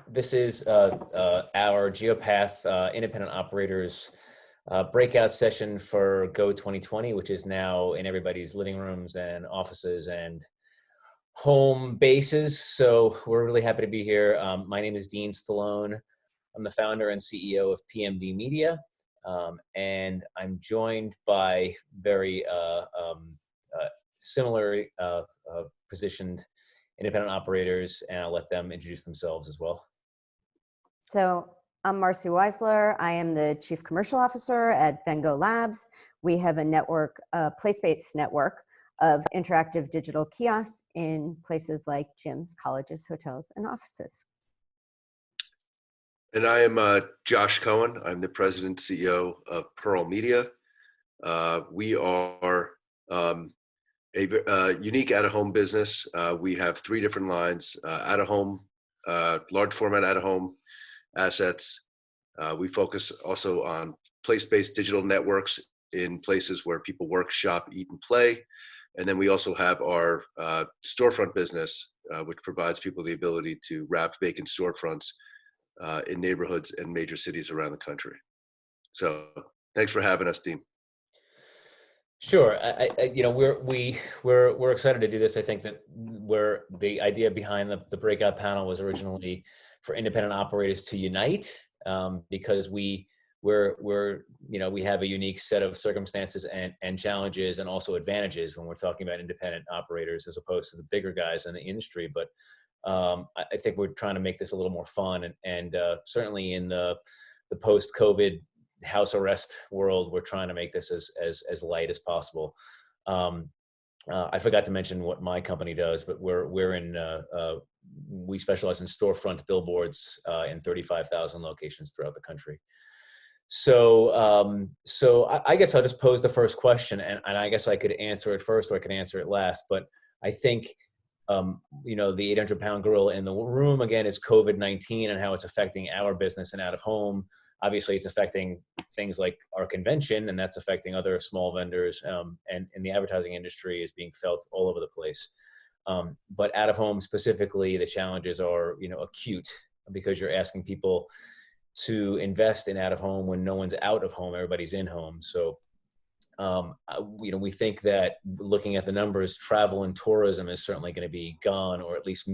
This is our Geopath independent operators breakout session for Go 2020, which is now in everybody's living rooms and offices and home bases. So we're really happy to be here. My name is Dean Stallone. I'm the founder and CEO of PMD Media, and I'm joined by very similar positioned independent operators, and I'll let them introduce themselves as well. So I'm Marci Weisler. I am the Chief Commercial Officer at Vengo Labs. We have a network, a place-based network of interactive digital kiosks in places like gyms, colleges, hotels, and offices. And I am Josh Cohen. I'm the President and CEO of Pearl Media. We are a unique out-of-home business. We have three different lines: out-of-home, large format out-of-home assets. We focus also on place-based digital networks in places where people work, shop, eat, and play. And then we also have our storefront business, which provides people the ability to wrap vacant storefronts in neighborhoods and major cities around the country. So thanks for having us, Dean. Sure. We're excited to do this. I think that the idea behind the breakout panel was originally for independent operators to unite, because we have a unique set of circumstances and challenges and also advantages when we're talking about independent operators as opposed to the bigger guys in the industry. But I think we're trying to make this a little more fun, and certainly in the post-COVID house arrest world, we're trying to make this as light as possible. I forgot to mention what my company does, but we specialize in storefront billboards in 35,000 locations throughout the country. So I guess I'll just pose the first question, and I guess I could answer it first or I could answer it last. But I think the 800-pound gorilla in the room again is COVID-19 and how it's affecting our business and out of home. Obviously, it's affecting things like our convention, and that's affecting other small vendors. And in the advertising industry is being felt all over the place. But out of home specifically, the challenges are acute, because you're asking people to invest in out of home when no one's out of home, everybody's in home. So we think that looking at the numbers, travel and tourism is certainly going to be gone, or at least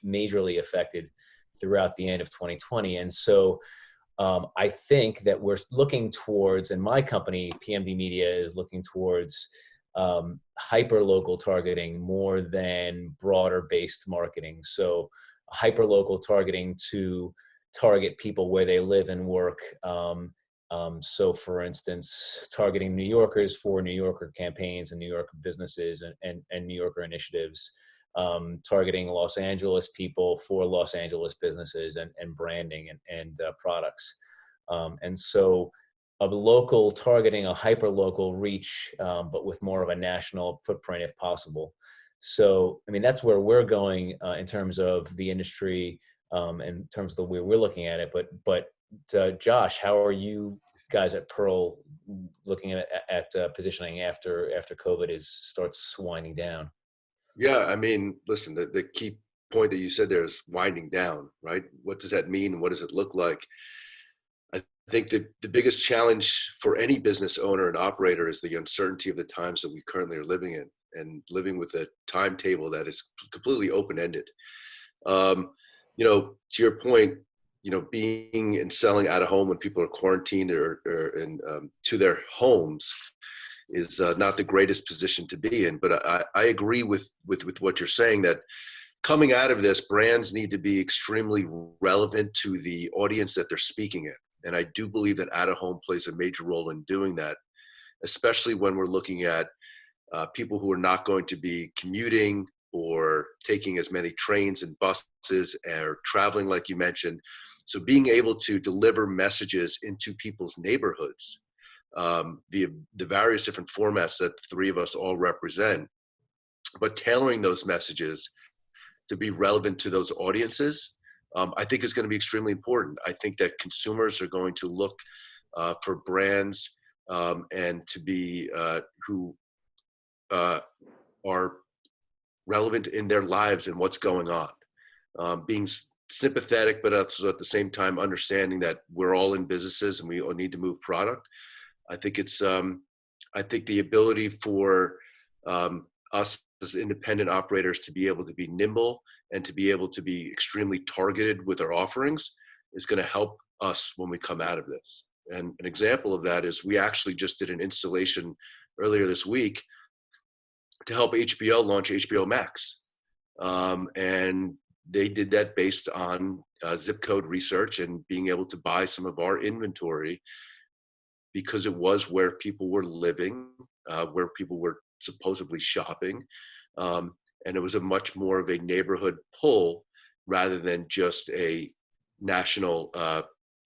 majorly affected throughout the end of 2020. And so I think that we're looking towards, and my company, PMD Media, is looking towards hyper-local targeting more than broader-based marketing. So hyper-local targeting to target people where they live and work. So for instance, targeting New Yorkers for New Yorker campaigns and New York businesses and New Yorker initiatives. Targeting Los Angeles people for Los Angeles businesses and branding and products. And so a local targeting, a hyper-local reach, but with more of a national footprint if possible. So, I mean, that's where we're going in terms of the industry, in terms of the way we're looking at it. But Josh, how are you guys at Pearl looking at positioning after COVID starts winding down? Yeah, I mean, listen, the key point that you said there is winding down, right? What does that mean? What does it look like? I think that the biggest challenge for any business owner and operator is the uncertainty of the times that we currently are living in, and living with a timetable that is completely open-ended. To your point, being and selling out of home when people are quarantined or to their homes is not the greatest position to be in. But I agree with what you're saying, that coming out of this, brands need to be extremely relevant to the audience that they're speaking in. And I do believe that out of home plays a major role in doing that, especially when we're looking at people who are not going to be commuting or taking as many trains and buses or traveling, like you mentioned. So being able to deliver messages into people's neighborhoods via the various different formats that the three of us all represent, but tailoring those messages to be relevant to those audiences, I think is going to be extremely important. I think that consumers are going to look for brands and to be who are relevant in their lives and what's going on. Being sympathetic, but also at the same time understanding that we're all in businesses and we all need to move product. I think I think the ability for us as independent operators to be able to be nimble and to be able to be extremely targeted with our offerings is going to help us when we come out of this. And an example of that is we actually just did an installation earlier this week to help HBO launch HBO Max. And they did that based on zip code research and being able to buy some of our inventory because it was where people were living, where people were supposedly shopping. And it was a much more of a neighborhood pull rather than just a national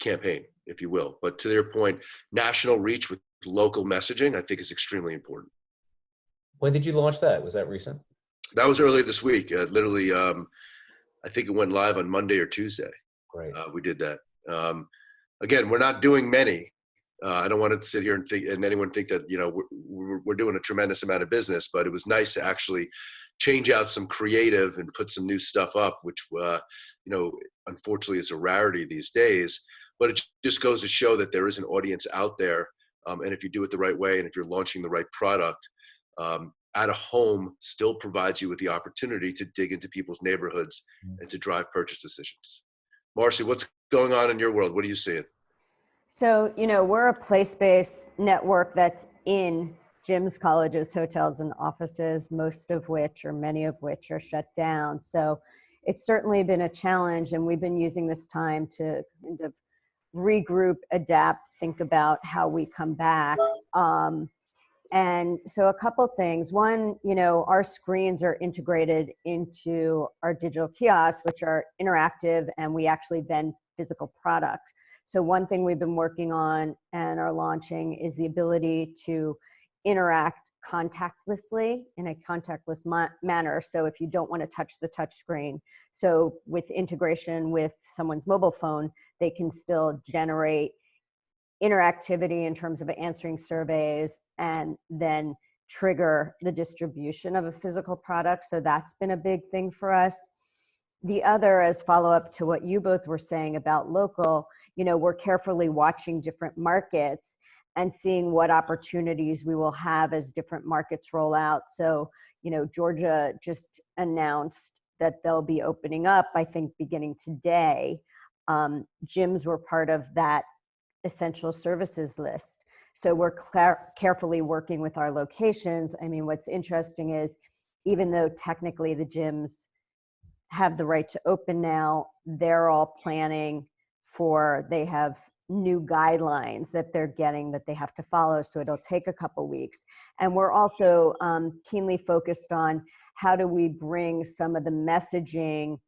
campaign, if you will. But to their point, national reach with local messaging, I think, is extremely important. When did you launch that? Was that recent? That was earlier this week. Literally, I think it went live on Monday or Tuesday. Great. We did that. Again, we're not doing many. I don't want to sit here and think, and anyone think that, you know, we're doing a tremendous amount of business, but it was nice to actually change out some creative and put some new stuff up, which, you know, unfortunately is a rarity these days, but it just goes to show that there is an audience out there. And if you do it the right way, and if you're launching the right product, OutofHome still provides you with the opportunity to dig into people's neighborhoods and to drive purchase decisions. Marci, what's going on in your world? What are you seeing? So, you know, we're a place-based network that's in gyms, colleges, hotels, and offices, most of which, or many of which, are shut down. So it's certainly been a challenge, and we've been using this time to kind of regroup, adapt, think about how we come back. And so a couple things. One, you know, our screens are integrated into our digital kiosks, which are interactive, and we actually vend physical product. So one thing we've been working on and are launching is the ability to interact contactlessly in a contactless manner. So if you don't want to touch the touch screen, so with integration with someone's mobile phone, they can still generate interactivity in terms of answering surveys and then trigger the distribution of a physical product. So that's been a big thing for us. The other, as follow-up to what you both were saying about local, you know, we're carefully watching different markets and seeing what opportunities we will have as different markets roll out. So, you know, Georgia just announced that they'll be opening up, I think, beginning today. Gyms were part of that essential services list. So we're carefully working with our locations. I mean, what's interesting is even though technically the gyms have the right to open now, they're all planning for, they have new guidelines that they're getting that they have to follow. So it'll take a couple weeks. And we're also keenly focused on how do we bring some of the messaging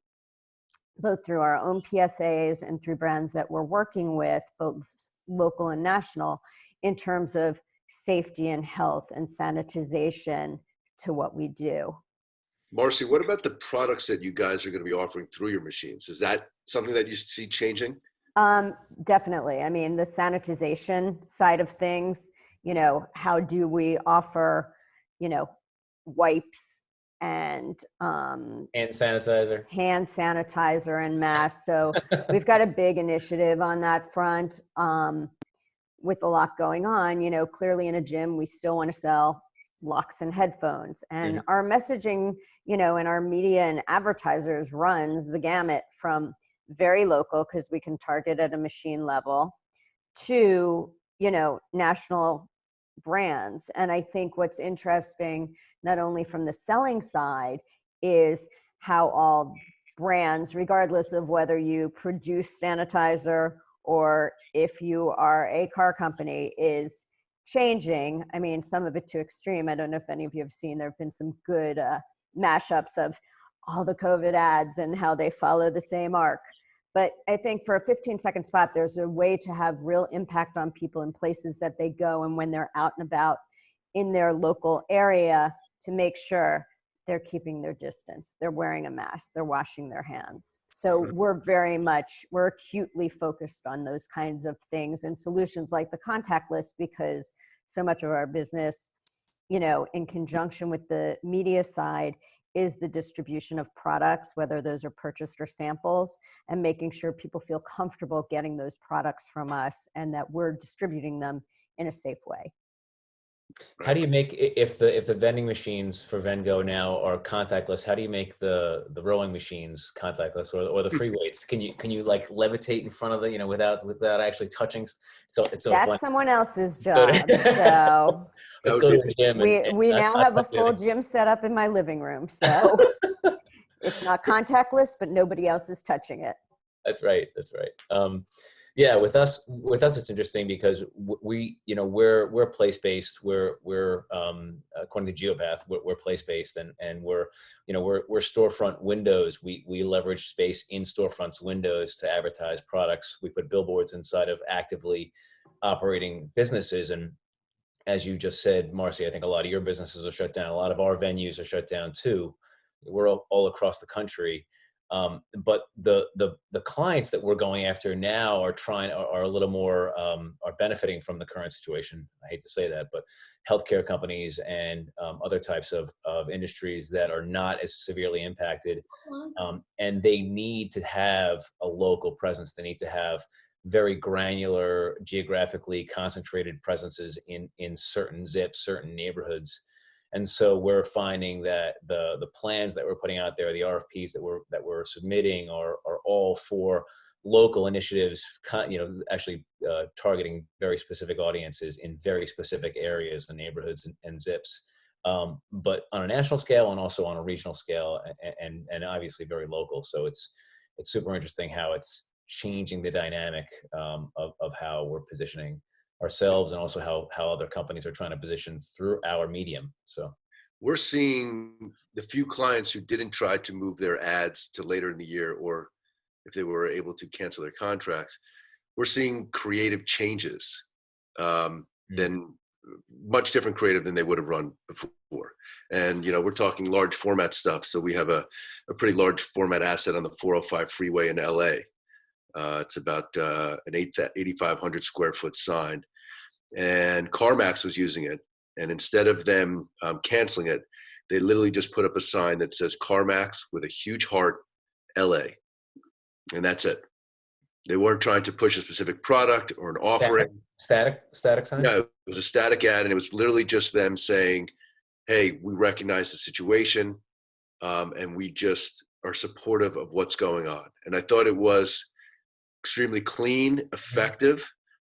both through our own PSAs and through brands that we're working with, both local and national, in terms of safety and health and sanitization to what we do. Marci, what about the products that you guys are going to be offering through your machines? Is that something that you see changing? Definitely. I mean, the sanitization side of things, you know, how do we offer, you know, wipes and hand sanitizer and masks. So we've got a big initiative on that front. With a lot going on, you know, clearly in a gym, we still want to sell locks and headphones, and our messaging, you know, and our media and advertisers runs the gamut from very local, because we can target at a machine level, to, you know, national brands. And I think what's interesting, not only from the selling side, is how all brands, regardless of whether you produce sanitizer or if you are a car company, is changing. I mean, some of it to extreme. I don't know if any of you have seen, there have been some good mashups of all the COVID ads and how they follow the same arc. But I think for a 15-second spot, there's a way to have real impact on people in places that they go and when they're out and about in their local area, to make sure they're keeping their distance, they're wearing a mask, they're washing their hands. So we're acutely focused on those kinds of things and solutions like the contactless, because so much of our business, you know, in conjunction with the media side, is the distribution of products, whether those are purchased or samples, and making sure people feel comfortable getting those products from us and that we're distributing them in a safe way. How do you make, if the vending machines for Vengo now are contactless, how do you make the rowing machines contactless, or the free weights? Can you like levitate in front of the, without actually touching? So it's so That's fun. someone else's job. So Let's go to a gym. we now not have a full gym set up in my living room. So it's not contactless, but nobody else is touching it. That's right. That's right. Yeah, with us, it's interesting because we're place based. We're according to Geopath, we're place based, and we're storefront windows. We leverage space in storefronts windows to advertise products. We put billboards inside of actively operating businesses, and as you just said, Marci, I think a lot of your businesses are shut down. A lot of our venues are shut down too. We're all across the country. But the clients that we're going after now are a little more, are benefiting from the current situation. I hate to say that, but healthcare companies and other types of industries that are not as severely impacted. And they need to have a local presence. They need to have very granular, geographically concentrated presences in certain zips, certain neighborhoods. And so we're finding that the plans that we're putting out there, the RFPs that we're submitting are all for local initiatives, actually targeting very specific audiences in very specific areas and neighborhoods and zips, but on a national scale and also on a regional scale, and obviously very local. So it's super interesting how it's changing the dynamic of how we're positioning ourselves, and also how other companies are trying to position through our medium. So we're seeing the few clients who didn't try to move their ads to later in the year, or if they were able to cancel their contracts, we're seeing creative changes, than much different creative than they would have run before. And we're talking large format stuff. So we have a pretty large format asset on the 405 freeway in LA. It's about an 8,500 square foot sign, and CarMax was using it. And instead of them canceling it, they literally just put up a sign that says CarMax with a huge heart, LA, and that's it. They weren't trying to push a specific product or an offering. Static sign? Yeah, it was a static ad, and it was literally just them saying, "Hey, we recognize the situation, and we just are supportive of what's going on." And I thought it was extremely clean, effective,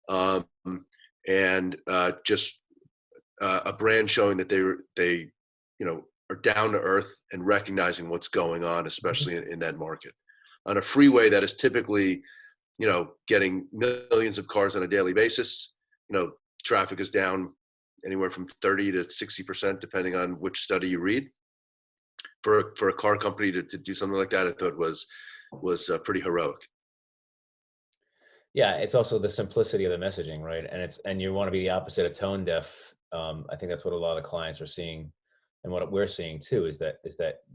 and just a brand showing that they are down to earth and recognizing what's going on, especially in that market. On a freeway that is typically, getting millions of cars on a daily basis, traffic is down anywhere from 30 to 60%, depending on which study you read. For a car company to do something like that, I thought was pretty heroic. Yeah, it's also the simplicity of the messaging, right? And you want to be the opposite of tone deaf. I think that's what a lot of clients are seeing, and what we're seeing too is that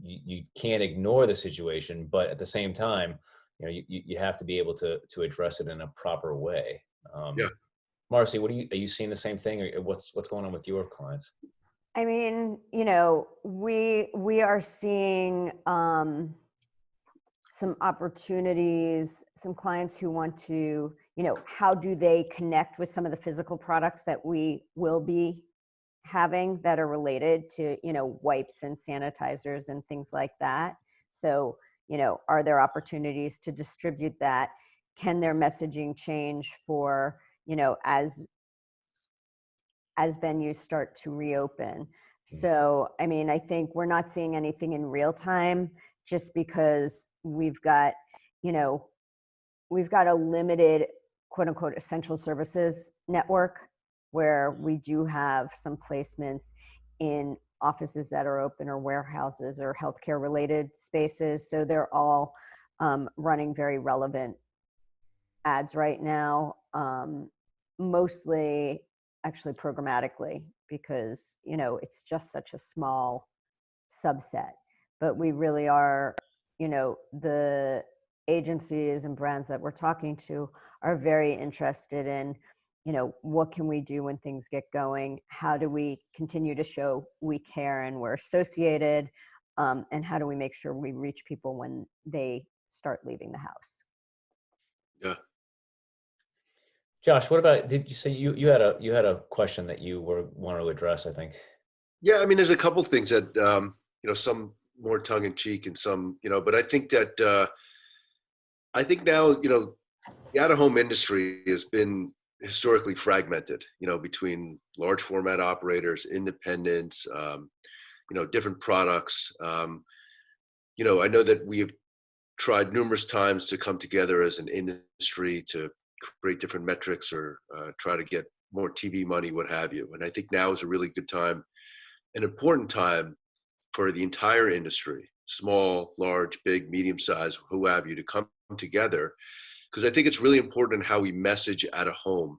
you can't ignore the situation, but at the same time, you have to be able to address it in a proper way. Yeah. Marci, are you seeing the same thing, or what's going on with your clients? I mean, we are seeing some opportunities, some clients who want to, how do they connect with some of the physical products that we will be having that are related to, wipes and sanitizers and things like that. So, are there opportunities to distribute that? Can their messaging change for, as venues start to reopen? So, I mean, I think we're not seeing anything in real time, just because we've got a limited quote unquote essential services network, where we do have some placements in offices that are open, or warehouses, or healthcare related spaces. So they're all running very relevant ads right now, mostly actually programmatically, because it's just such a small subset. But we really are, the agencies and brands that we're talking to are very interested in, what can we do when things get going? How do we continue to show we care and we're associated? and how do we make sure we reach people when they start leaving the house? Yeah. Josh, what about, did you say you had a question that you wanted to address, I think? Yeah, I mean, there's a couple things that some more tongue in cheek and some, but I think that I think now, the out-of-home industry has been historically fragmented, between large format operators, independents, different products. I know that we have tried numerous times to come together as an industry to create different metrics or try to get more TV money, what have you. And I think now is a really good time, an important time for the entire industry, small, large, big, medium size, who have you, to come together. Because I think it's really important how we message out of home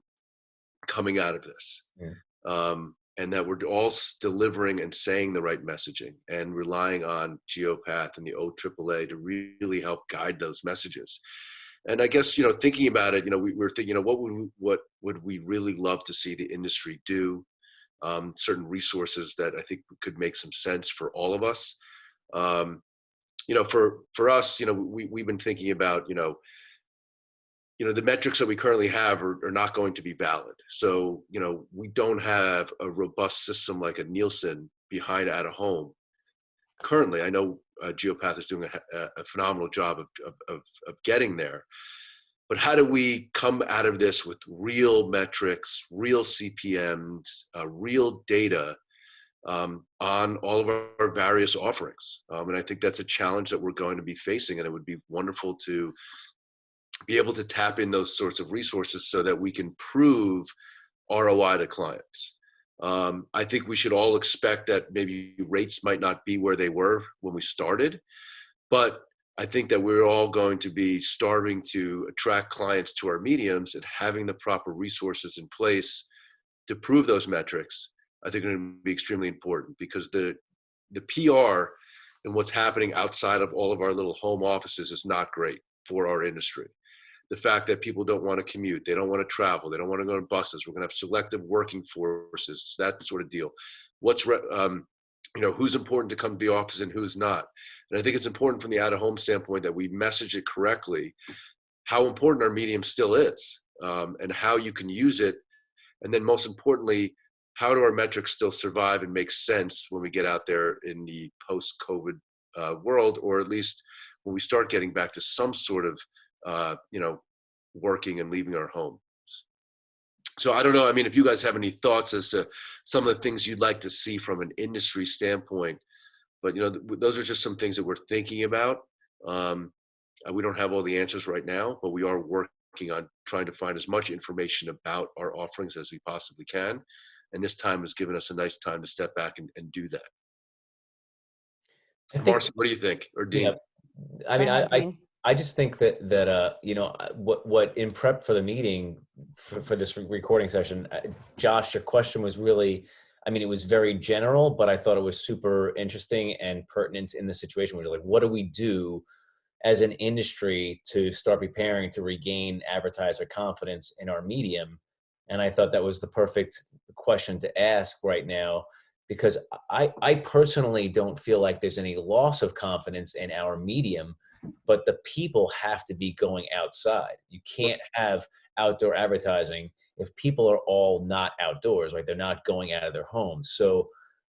coming out of this. Yeah. And that we're all delivering and saying the right messaging and relying on Geopath and the OAAA to really help guide those messages. And I guess, thinking about it, we were thinking, what would we really love to see the industry do? Certain resources that I think could make some sense for all of us. For us, we've been thinking about, the metrics that we currently have are not going to be valid. So, we don't have a robust system like a Nielsen behind out of home. Currently, I know Geopath is doing a phenomenal job of getting there. But how do we come out of this with real metrics, real CPMs, real data on all of our various offerings? And I think that's a challenge that we're going to be facing. And it would be wonderful to be able to tap in those sorts of resources so that we can prove ROI to clients. I think we should all expect that maybe rates might not be where they were when we started, but I think that we're all going to be starving to attract clients to our mediums, and having the proper resources in place to prove those metrics, I think, are going to be extremely important, because the PR and what's happening outside of all of our little home offices is not great for our industry. The fact that people don't want to commute, they don't want to travel, they don't want to go on buses. We're going to have selective working forces, that sort of deal. Who's important to come to the office and who's not. And I think it's important from the out-of-home standpoint that we message it correctly, how important our medium still is, and how you can use it. And then most importantly, how do our metrics still survive and make sense when we get out there in the post-COVID world, or at least when we start getting back to some sort of, working and leaving our homes. So I don't know. I mean, if you guys have any thoughts as to some of the things you'd like to see from an industry standpoint, but those are just some things that we're thinking about. We don't have all the answers right now, but we are working on trying to find as much information about our offerings as we possibly can. And this time has given us a nice time to step back and do that. Marci, what do you think? Or Dean? Yeah, I mean, I just think that what in prep for the meeting for this recording session, Josh, your question was really, I mean, it was very general, but I thought it was super interesting and pertinent in the situation. Where you're like, what do we do as an industry to start preparing to regain advertiser confidence in our medium? And I thought that was the perfect question to ask right now, because I personally don't feel like there's any loss of confidence in our medium, but the people have to be going outside. You can't have outdoor advertising if people are all not outdoors, right? They're not going out of their homes. So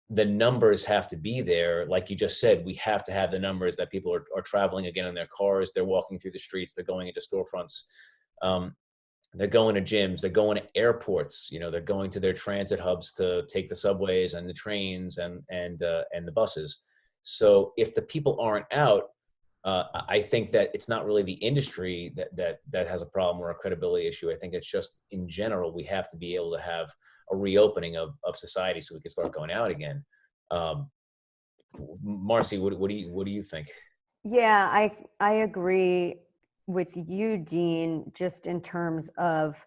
the numbers have to be there. Like you just said, we have to have the numbers that people are traveling again in their cars. They're walking through the streets. They're going into storefronts. They're going to gyms. They're going to airports. They're going to their transit hubs to take the subways and the trains and the buses. So if the people aren't out, I think that it's not really the industry that has a problem or a credibility issue. I think it's just in general, we have to be able to have a reopening of society so we can start going out again. Marci, what do you think? Yeah, I agree with you, Dean, just in terms of,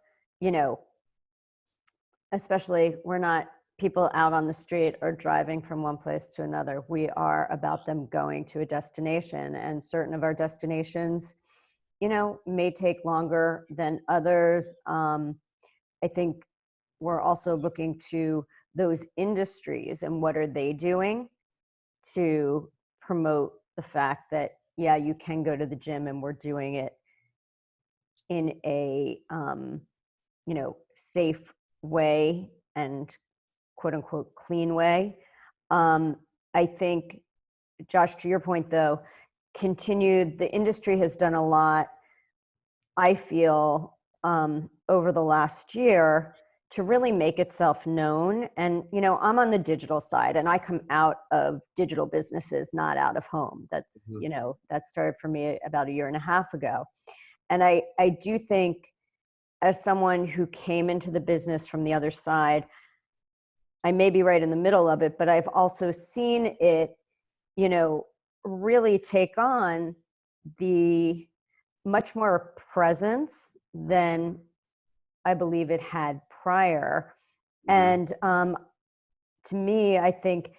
especially we're not people out on the street or driving from one place to another. We are about them going to a destination, and certain of our destinations, may take longer than others. I think we're also looking to those industries and what are they doing to promote the fact that, yeah, you can go to the gym and we're doing it in a, safe way and quote unquote clean way. I think, Josh, to your point though, the industry has done a lot, I feel, over the last year to really make itself known. And, I'm on the digital side and I come out of digital businesses, not out of home. That's, that started for me about a year and a half ago. And I do think, as someone who came into the business from the other side, I may be right in the middle of it, but I've also seen it, really take on the much more presence than I believe it had prior. And to me, I think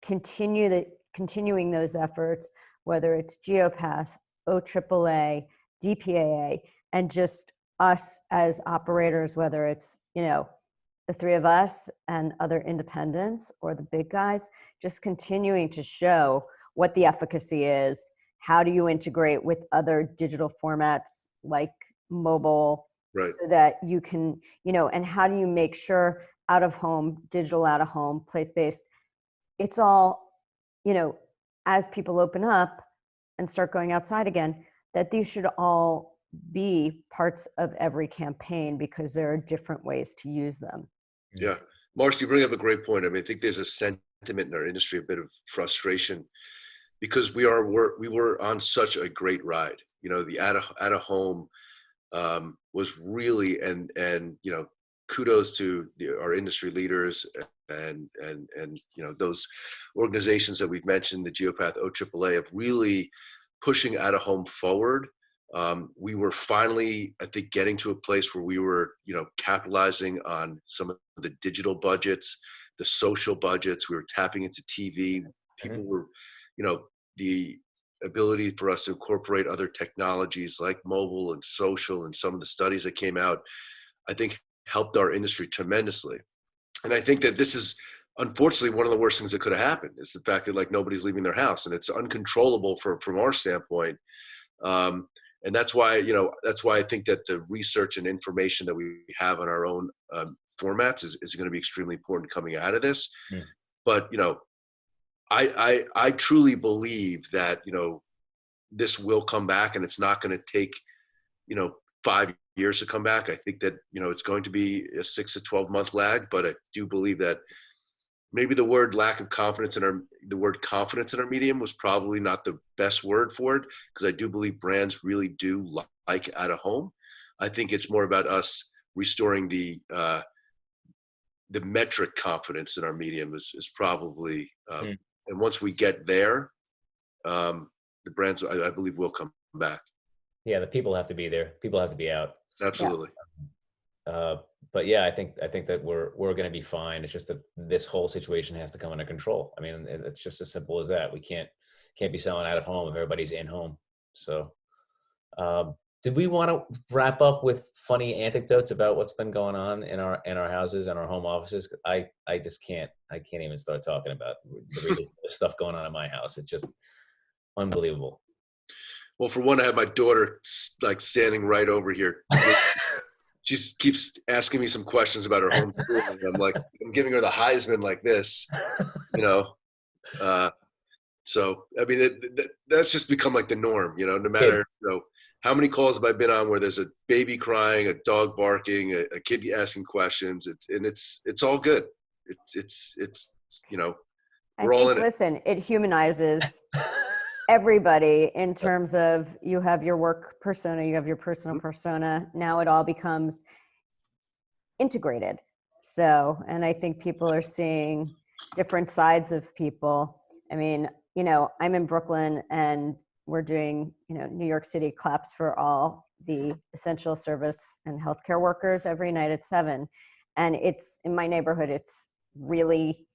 continuing those efforts, whether it's Geopath, OAAA, DPAA, and just us as operators, whether it's, the three of us and other independents or the big guys, just continuing to show what the efficacy is. How do you integrate with other digital formats like mobile, right, so that you can, and how do you make sure out of home, digital out of home, place-based, it's all, as people open up and start going outside again, that these should all be parts of every campaign because there are different ways to use them. Yeah. Marci, you bring up a great point. I mean, I think there's a sentiment in our industry, a bit of frustration, because we were on such a great ride. The out of home was really, and kudos to our industry leaders and those organizations that we've mentioned, the Geopath, OAAA, of really pushing out of home forward. We were finally, I think, getting to a place where we were, capitalizing on some of the digital budgets, the social budgets. We were tapping into TV. People were, the ability for us to incorporate other technologies like mobile and social, and some of the studies that came out, I think, helped our industry tremendously. And I think that this is, unfortunately, one of the worst things that could have happened is the fact that nobody's leaving their house, and it's uncontrollable from our standpoint. And that's why I think that the research and information that we have on our own formats is going to be extremely important coming out of this. Yeah. But, I truly believe that, this will come back, and it's not going to take, 5 years to come back. I think that, it's going to be a 6 to 12 month lag, but I do believe that maybe the word confidence in our medium was probably not the best word for it, because I do believe brands really do like out of home. I think it's more about us restoring the metric confidence in our medium is probably, and once we get there, the brands, I believe, will come back. Yeah, the people have to be there. People have to be out. Absolutely. But yeah, I think that we're going to be fine. It's just that this whole situation has to come under control. I mean, it's just as simple as that. We can't be selling out of home if everybody's in home. So, did we want to wrap up with funny anecdotes about what's been going on in our houses and our home offices? I just can't. I can't even start talking about the ridiculous stuff going on in my house. It's just unbelievable. Well, for one, I have my daughter standing right over here. She keeps asking me some questions about her home school, and I'm giving her the Heisman like this, So, I mean, that's just become like the norm, no matter, how many calls have I been on where there's a baby crying, a dog barking, a kid asking questions, it's all good. It's we're all in it. Listen, it humanizes everybody in terms of, you have your work persona, you have your personal persona. Now it all becomes integrated. So, and I think people are seeing different sides of people. I mean, I'm in Brooklyn and we're doing, New York City claps for all the essential service and healthcare workers every night at 7. And it's in my neighborhood, it's really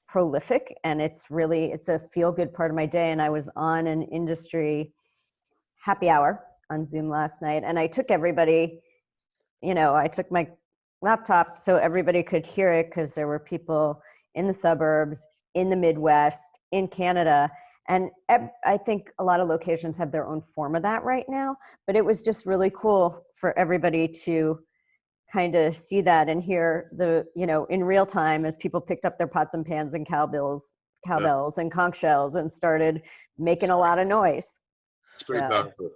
prolific, and it's a feel-good part of my day. And I was on an industry happy hour on Zoom last night, and I took everybody, I took my laptop so everybody could hear it, because there were people in the suburbs, in the Midwest, in Canada, And I think a lot of locations have their own form of that right now, but it was just really cool for everybody to kind of see that and hear the, in real time as people picked up their pots and pans and cowbells and conch shells and started making a lot of noise. It's pretty powerful.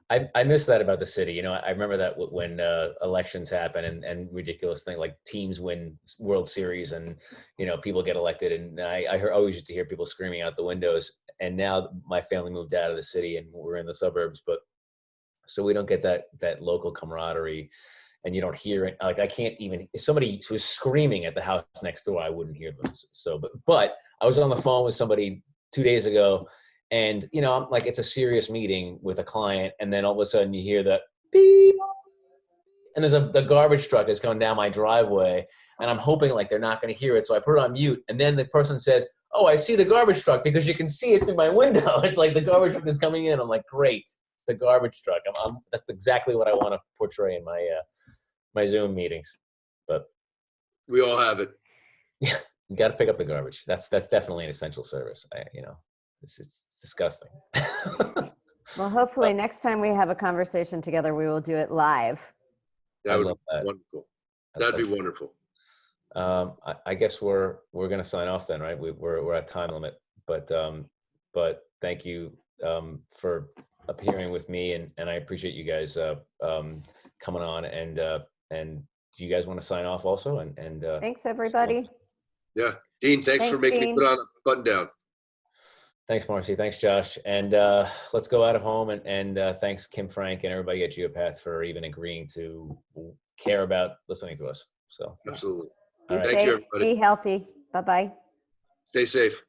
I miss that about the city. I remember that when elections happen and ridiculous thing like teams win World Series and, people get elected. And I always used to hear people screaming out the windows. And now my family moved out of the city and we're in the suburbs, so we don't get that local camaraderie, and you don't hear it. Like I can't even, if somebody was screaming at the house next door, I wouldn't hear them. So, but I was on the phone with somebody 2 days ago. And, I'm like, it's a serious meeting with a client. And then all of a sudden you hear the beep. And the garbage truck is coming down my driveway. And I'm hoping like they're not going to hear it. So I put it on mute. And then the person says, "Oh, I see the garbage truck," because you can see it through my window. It's like the garbage truck is coming in. I'm like, great, the garbage truck. That's exactly what I want to portray in my Zoom meetings. But we all have it. Yeah, you got to pick up the garbage. That's definitely an essential service. It's disgusting. Well, hopefully next time we have a conversation together, we will do it live. That would be wonderful. That'd be wonderful. I guess we're going to sign off then, right? We're at time limit, but thank you for appearing with me, and I appreciate you guys coming on. And do you guys want to sign off also? And thanks everybody. Yeah, Dean, thanks for making me put on a button down. Thanks, Marci. Thanks, Josh. And let's go out of home. And thanks, Kim Frank and everybody at Geopath for even agreeing to care about listening to us. So absolutely. Be safe, everybody. Be healthy. Bye-bye. Stay safe.